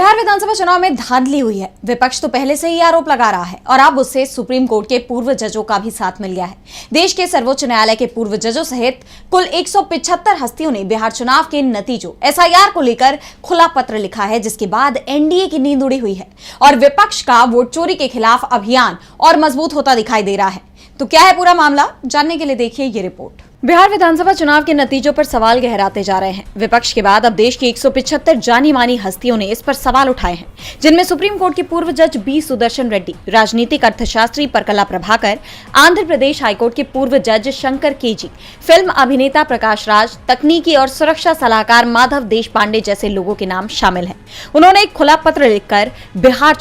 बिहार विधानसभा चुनाव में धांधली हुई है। विपक्ष तो पहले से ही आरोप लगा रहा है और अब उससे सुप्रीम कोर्ट के पूर्व जजों का भी साथ मिल गया है। देश के सर्वोच्च न्यायालय के पूर्व जजों सहित कुल 175 हस्तियों ने बिहार चुनाव के नतीजों एसआईआर को लेकर खुला पत्र लिखा है, जिसके बाद एनडीए की नींद उड़ी हुई है और विपक्ष का वोट चोरी के खिलाफ अभियान और मजबूत होता दिखाई दे रहा है। तो क्या है पूरा मामला, जानने के लिए देखिए ये रिपोर्ट। बिहार विधानसभा चुनाव के नतीजों पर सवाल गहराते जा रहे हैं। विपक्ष के बाद अब देश की 175 जानी मानी हस्तियों ने इस पर सवाल उठाए हैं, जिनमें सुप्रीम कोर्ट के पूर्व जज बी सुदर्शन रेड्डी, राजनीतिक अर्थशास्त्री परकला प्रभाकर, आंध्र प्रदेश हाईकोर्ट के पूर्व जज शंकर केजी, फिल्म अभिनेता प्रकाश राज, तकनीकी और सुरक्षा सलाहकार माधव देशपांडे जैसे लोगों के नाम शामिल हैं। उन्होंने एक खुला पत्र लिखकर बिहार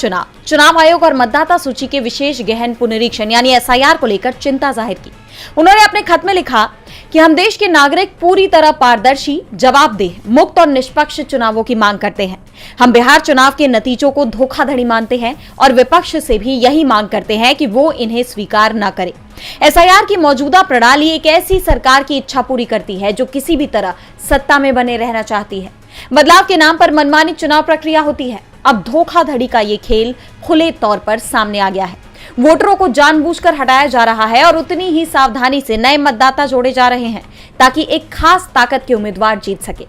चुनाव आयोग और मतदाता सूची के विशेष गहन पुनरीक्षण यानी एसआईआर को लेकर चिंता जाहिर की। उन्होंने अपने खत में लिखा कि हम देश के नागरिक पूरी तरह पारदर्शी, जवाबदेह, मुक्त और निष्पक्ष चुनावों की मांग करते हैं। हम बिहार चुनाव के नतीजों को धोखाधड़ी मानते हैं और विपक्ष से भी यही मांग करते हैं कि वो इन्हें स्वीकार न करे। एसआईआर की मौजूदा प्रणाली एक ऐसी सरकार की इच्छा पूरी करती है जो किसी भी तरह सत्ता में बने रहना चाहती है। बदलाव के नाम पर मनमानी चुनाव प्रक्रिया होती है। अब धोखाधड़ी का ये खेल खुले तौर पर सामने आ गया है। वोटरों को जानबूझकर हटाया जा रहा है और उतनी ही सावधानी से नए मतदाता जोड़े जा रहे हैं ताकि एक खास ताकत के उम्मीदवार जीत सके।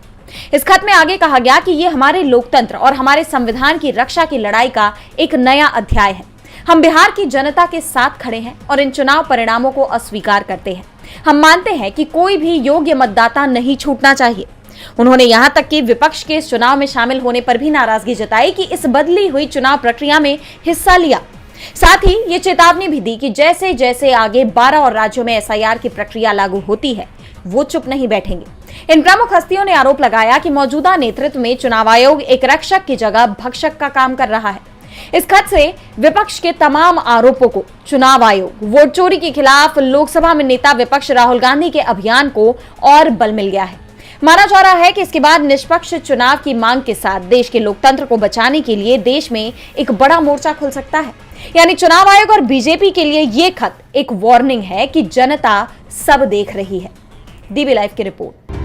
इस खत में आगे कहा गया कि ये हमारे लोकतंत्र और हमारे संविधान की रक्षा की लड़ाई का एक नया अध्याय है। हम बिहार की जनता के साथ खड़े हैं और इन चुनाव परिणामों को अस्वीकार करते हैं। हम मानते हैं कि कोई भी योग्य मतदाता नहीं छूटना चाहिए। उन्होंने यहां तक कि विपक्ष के इस चुनाव में शामिल होने पर भी नाराजगी जताई कि इस बदली हुई चुनाव प्रक्रिया में हिस्सा लिया। साथ ही ये चेतावनी भी दी कि जैसे जैसे आगे 12 और राज्यों में एसआईआर की प्रक्रिया लागू होती है, वो चुप नहीं बैठेंगे। इन प्रमुख हस्तियों ने आरोप लगाया कि मौजूदा नेतृत्व में चुनाव आयोग एक रक्षक की जगह भक्षक का काम कर रहा है। इस खत से विपक्ष के तमाम आरोपों को चुनाव आयोग, वोट चोरी के खिलाफ लोकसभा में नेता विपक्ष राहुल गांधी के अभियान को और बल मिल गया है। माना जा रहा है कि इसके बाद निष्पक्ष चुनाव की मांग के साथ देश के लोकतंत्र को बचाने के लिए देश में एक बड़ा मोर्चा खुल सकता है। यानी चुनाव आयोग और बीजेपी के लिए ये खत एक वार्निंग है कि जनता सब देख रही है। डीबी लाइव की रिपोर्ट।